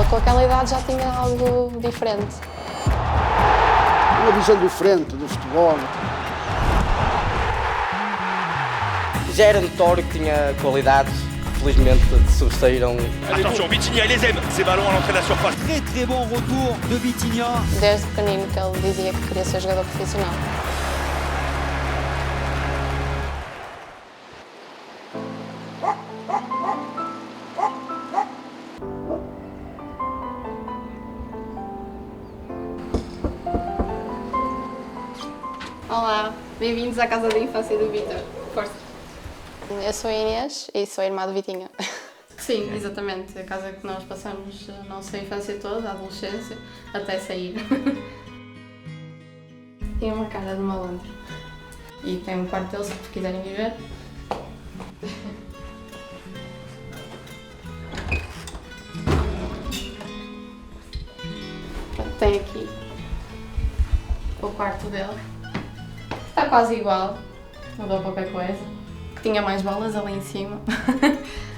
com aquela idade já tinha algo diferente. Uma visão diferente do futebol. Já era notório que tinha qualidades que felizmente sobressaíram. Attention, Vitinha, il les aime, ces ballons à l'entrée de la surface. Très bon retour de Vitinha. Desde pequenino que ele dizia que queria ser jogador profissional. Olá, bem-vindos à casa da infância do Vítor. Força. Eu sou a Inês e sou a irmã do Vitinha. Sim, exatamente. A casa que nós passamos a nossa infância toda, a adolescência, até sair. Tem uma cara de malandro. E tem um quarto dele, se quiserem ir ver. Tem aqui o quarto dele. Está quase igual, mudou pouca coisa. Tinha mais bolas ali em cima,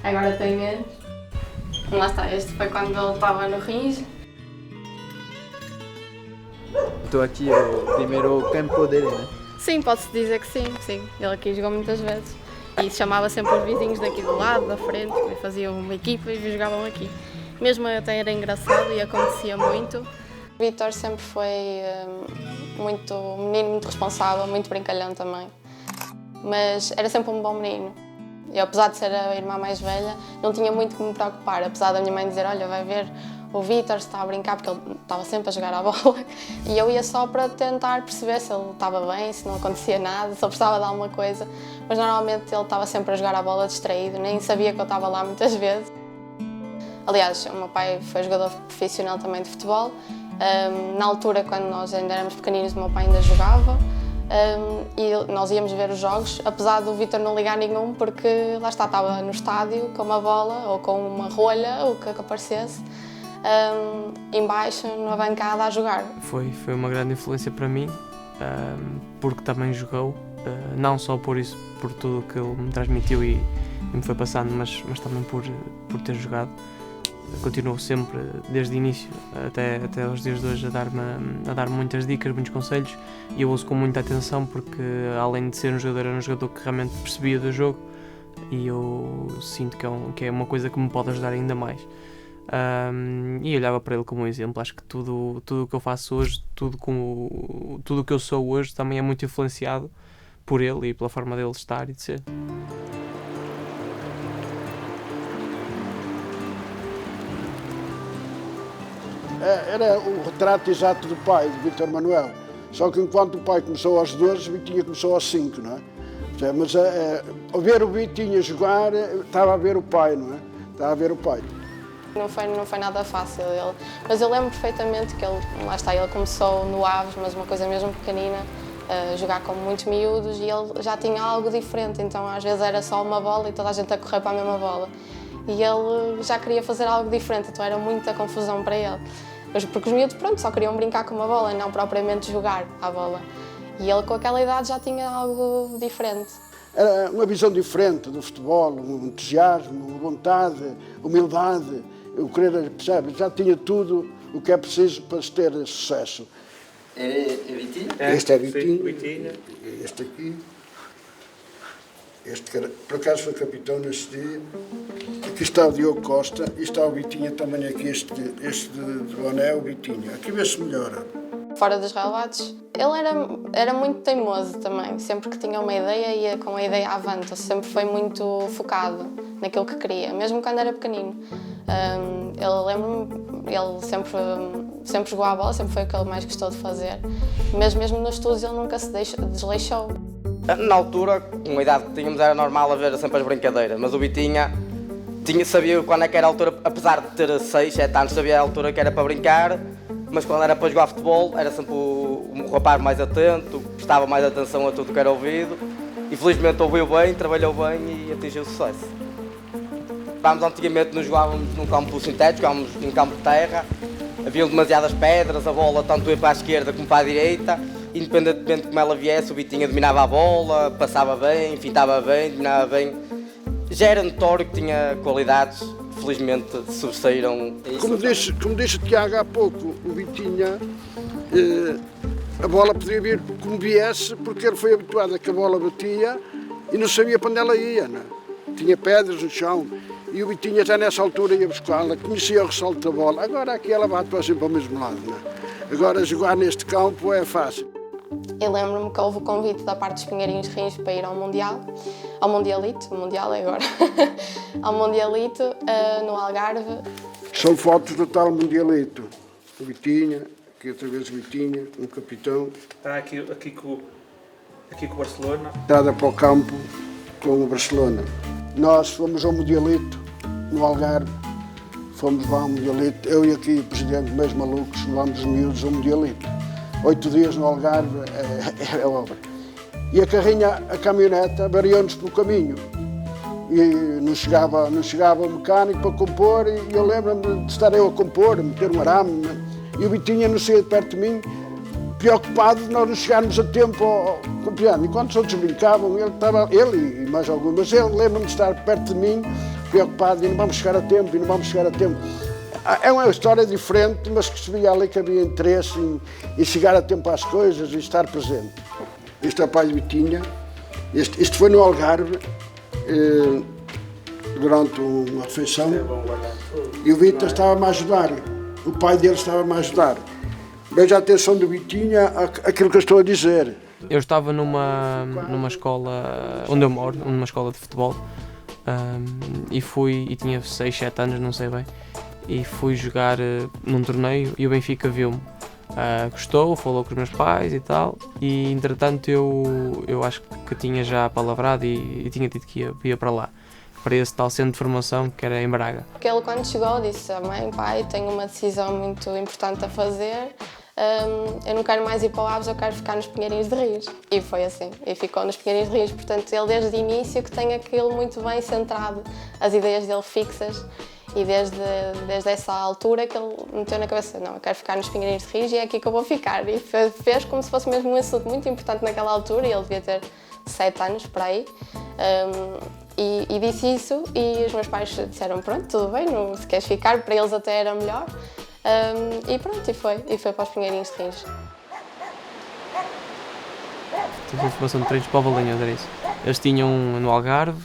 agora tem menos. Lá está, este foi quando ele estava no Rins. Estou aqui no primeiro campo dele, né? Sim, pode-se dizer que sim, sim. Ele aqui jogou muitas vezes. E chamava sempre os vizinhos daqui do lado, da frente, e faziam uma equipa e jogavam aqui. Mesmo até era engraçado e acontecia muito. O Vítor sempre foi um menino muito responsável, muito brincalhão também. Mas era sempre um bom menino. Eu, apesar de ser a irmã mais velha, não tinha muito que me preocupar, apesar da minha mãe dizer, olha, vai ver o Vítor se está a brincar, porque ele estava sempre a jogar à bola, e eu ia só para tentar perceber se ele estava bem, se não acontecia nada, se ele precisava de alguma coisa, mas normalmente ele estava sempre a jogar à bola distraído, nem sabia que eu estava lá muitas vezes. Aliás, o meu pai foi jogador profissional também de futebol. Na altura, quando nós ainda éramos pequeninos, o meu pai ainda jogava. E nós íamos ver os jogos, apesar do Vítor não ligar nenhum, porque lá está, estava no estádio com uma bola ou com uma rolha, ou o que aparecesse, embaixo, na bancada, a jogar. Foi uma grande influência para mim, porque também jogou, não só por isso, por tudo que ele me transmitiu e me foi passando, mas também por ter jogado. Continuou sempre, desde o início até aos dias de hoje, a dar muitas dicas, muitos conselhos, e eu ouço com muita atenção porque, além de ser um jogador, era um jogador que realmente percebia do jogo, e eu sinto que é uma coisa que me pode ajudar ainda mais. E olhava para ele como um exemplo. Acho que tudo o que eu faço hoje, tudo o que eu sou hoje, também é muito influenciado por ele e pela forma dele estar e de ser. Era o retrato exato do pai, de Vítor Manuel. Só que enquanto o pai começou aos 12, o Vitinha começou aos 5, não é? Mas ao ver o Vitinha jogar, estava a ver o pai, não é? Estava a ver o pai. Não foi nada fácil, mas eu lembro perfeitamente que ele começou no Aves, mas uma coisa mesmo pequenina, a jogar com muitos miúdos, e ele já tinha algo diferente, então às vezes era só uma bola e toda a gente a correr para a mesma bola. E ele já queria fazer algo diferente, então era muita confusão para ele. Porque os miúdos, pronto, só queriam brincar com uma bola, não propriamente jogar à bola. E ele, com aquela idade, já tinha algo diferente. Era uma visão diferente do futebol, um entusiasmo, uma vontade, humildade, o querer, percebe? Já tinha tudo o que é preciso para se ter sucesso. É Vitinho? Este é Vitinho, este aqui. Este cara, por acaso foi capitão nesse dia. Aqui está o Diogo Costa e está o Vitinha também aqui, este de boné, o Vitinha. Aqui vê-se melhor. Fora dos relevados, ele era muito teimoso também. Sempre que tinha uma ideia, ia com a ideia avante. Sempre foi muito focado naquilo que queria, mesmo quando era pequenino. Ele sempre jogou à bola, sempre foi o que ele mais gostou de fazer. Mas mesmo nos estudos ele nunca se desleixou. Na altura, com a idade que tínhamos, era normal haver sempre as brincadeiras, mas o Vitinha sabia quando é que era a altura, apesar de ter 6, 7 anos, sabia a altura que era para brincar, mas quando era para jogar futebol, era sempre o rapaz mais atento, prestava mais atenção a tudo que era ouvido, e felizmente ouviu bem, trabalhou bem e atingiu sucesso. Antigamente não jogávamos num campo sintético, jogávamos num campo de terra, haviam demasiadas pedras, a bola tanto ia para a esquerda como para a direita. Independentemente de como ela viesse, o Vitinha dominava a bola, passava bem, fintava bem, dominava bem. Já era notório que tinha qualidades que felizmente sobressaíram. Como disse o Tiago há pouco, o Vitinha, a bola podia vir como viesse, porque ele foi habituado a que a bola batia e não sabia para onde ela ia, não é? Tinha pedras no chão e o Vitinha já nessa altura ia buscá-la, conhecia o ressalto da bola. Agora aqui ela bate para sempre ao mesmo lado, não é? Agora jogar neste campo é fácil. Eu lembro-me que houve o convite da parte dos Pinheirinhos de Rios para ir ao Mundial, ao Mundialito, o Mundial é agora, ao Mundialito, no Algarve. São fotos do tal Mundialito. O Vitinha, aqui outra vez o Vitinha, um capitão. Está aqui com o Barcelona. Entrada para o campo com o Barcelona. Nós fomos ao Mundialito, no Algarve. Fomos lá ao Mundialito, eu e aqui o presidente, meus malucos, levámos os miúdos ao Mundialito. 8 dias no Algarve é obra. E a carrinha, a caminhoneta, variou-nos pelo caminho. E não chegava o mecânico para compor, e eu lembro-me de estar eu a compor, a meter um arame, e o Vitinha não saía de perto de mim, preocupado de nós não chegarmos a tempo ao campeonato. Enquanto os outros brincavam, ele e mais alguns, mas ele lembra-me de estar perto de mim, preocupado, e não vamos chegar a tempo, É uma história diferente, mas que se via ali que havia interesse em chegar a tempo às coisas e estar presente. Este é o pai de Vitinha, isto foi no Algarve, durante uma refeição, e o Vitor estava-me a ajudar, o pai dele estava-me a ajudar. Veja a atenção do Vitinha, aquilo que eu estou a dizer. Eu estava numa escola onde eu moro, numa escola de futebol, e tinha 6, 7 anos, não sei bem, e fui jogar num torneio e o Benfica viu-me. Gostou, falou com os meus pais e tal, e entretanto eu acho que tinha já palavrado e tinha dito que ia para lá, para esse tal centro de formação que era em Braga. Porque ele, quando chegou, disse: mãe, pai, tenho uma decisão muito importante a fazer, eu não quero mais ir para o Aves, eu quero ficar nos Pinheirinhos de Rios. E foi assim, e ficou nos Pinheirinhos de Rios. Portanto, ele desde o início que tem aquilo muito bem centrado, as ideias dele fixas, e desde essa altura que ele meteu na cabeça: não, eu quero ficar nos Pinheirinhos de Rios e é aqui que eu vou ficar. E fez como se fosse mesmo um assunto muito importante naquela altura, e ele devia ter 7 anos, para aí. E disse isso, e os meus pais disseram: pronto, tudo bem, se queres ficar, para eles até era melhor. E pronto, e foi para os Pinheirinhos de Rios. Tive formação de treinos para o Valinhos, era isso. Eles tinham no Algarve,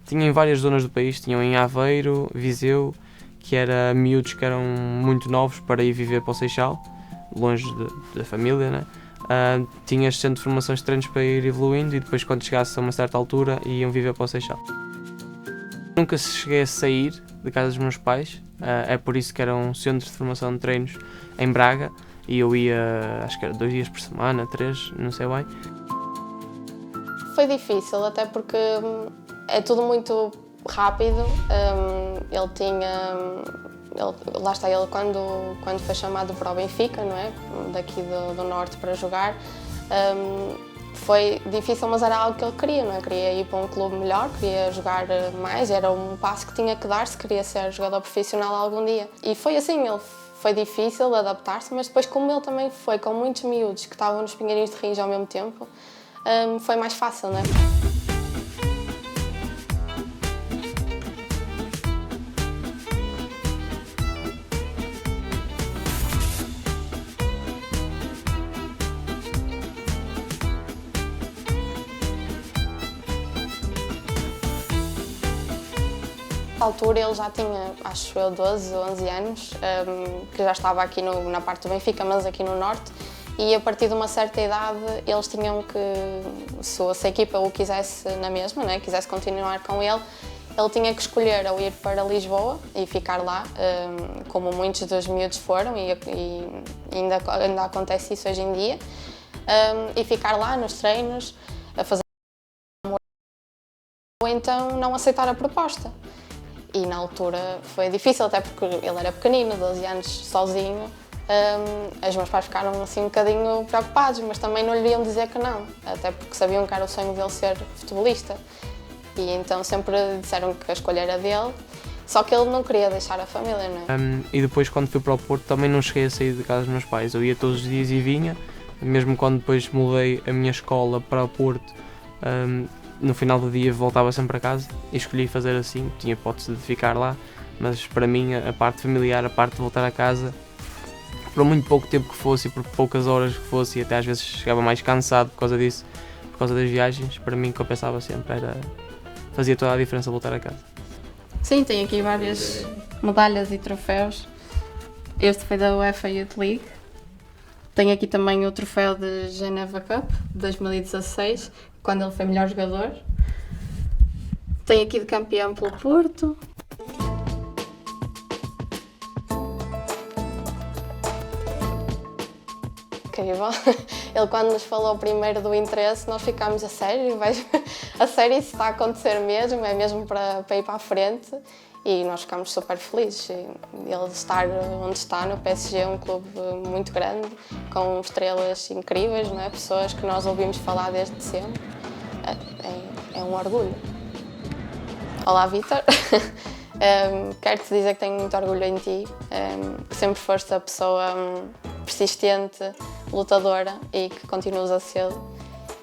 tinham em várias zonas do país, tinham em Aveiro, Viseu, que era miúdos que eram muito novos para ir viver para o Seixal, longe da família, né? Tinhas centro de formações de treinos para ir evoluindo, e depois, quando chegasse a uma certa altura, iam viver para o Seixal. Nunca cheguei a sair de casa dos meus pais, é por isso que era um centro de formação de treinos em Braga, e eu ia, acho que era 2 dias por semana, 3, não sei bem. Foi difícil, até porque é tudo muito rápido. Lá está ele, quando foi chamado para o Benfica, não é? Daqui do Norte para jogar, foi difícil, mas era algo que ele queria, não é? Queria ir para um clube melhor, queria jogar mais, era um passo que tinha que dar se queria ser jogador profissional algum dia. E foi assim, foi difícil adaptar-se, mas depois, como ele também foi com muitos miúdos que estavam nos Pinheirinhos de Rios ao mesmo tempo, foi mais fácil, não é? Na altura ele já tinha, acho eu, 12 ou 11 anos, que já estava aqui na parte do Benfica, mas aqui no Norte, e a partir de uma certa idade eles tinham que, se a equipa o quisesse na mesma, né, quisesse continuar com ele tinha que escolher ou ir para Lisboa e ficar lá, como muitos dos miúdos foram, e ainda acontece isso hoje em dia, e ficar lá nos treinos, a fazer, ou então não aceitar a proposta. E na altura foi difícil, até porque ele era pequenino, 12 anos, sozinho. Os meus pais ficaram assim um bocadinho preocupados, mas também não lhe iam dizer que não, até porque sabiam que era o sonho dele ser futebolista. E então sempre disseram que a escolha era dele, só que ele não queria deixar a família, não é? E depois, quando fui para o Porto, também não cheguei a sair de casa dos meus pais. Eu ia todos os dias e vinha, mesmo quando depois mudei a minha escola para o Porto. No final do dia voltava sempre a casa e escolhi fazer assim, tinha hipótese de ficar lá, mas para mim a parte familiar, a parte de voltar a casa, por muito pouco tempo que fosse e por poucas horas que fosse, e até às vezes chegava mais cansado por causa disso, por causa das viagens, para mim compensava sempre, fazia toda a diferença voltar a casa. Sim, tenho aqui várias medalhas e troféus. Este foi da UEFA Youth League. Tenho aqui também o troféu de Geneva Cup de 2016, quando ele foi melhor jogador. Tenho aqui de campeão pelo Porto. Incrível. Ele quando nos falou primeiro do interesse, nós ficámos a sério, a sério isso está a acontecer mesmo, é mesmo para ir para a frente e nós ficámos super felizes. Ele estar onde está no PSG, é um clube muito grande, com estrelas incríveis, não é? Pessoas que nós ouvimos falar desde sempre, é um orgulho. Olá, Vítor. Quero-te dizer que tenho muito orgulho em ti, que sempre foste a pessoa persistente, lutadora e que continuas a ser.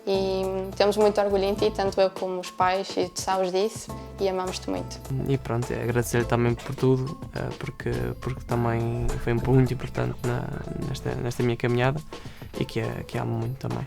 E temos muito orgulho em ti, tanto eu como os pais, e tu sabes disso, e amamos-te muito. E pronto, agradecer-lhe também por tudo, porque também foi muito importante nesta minha caminhada e que amo muito também.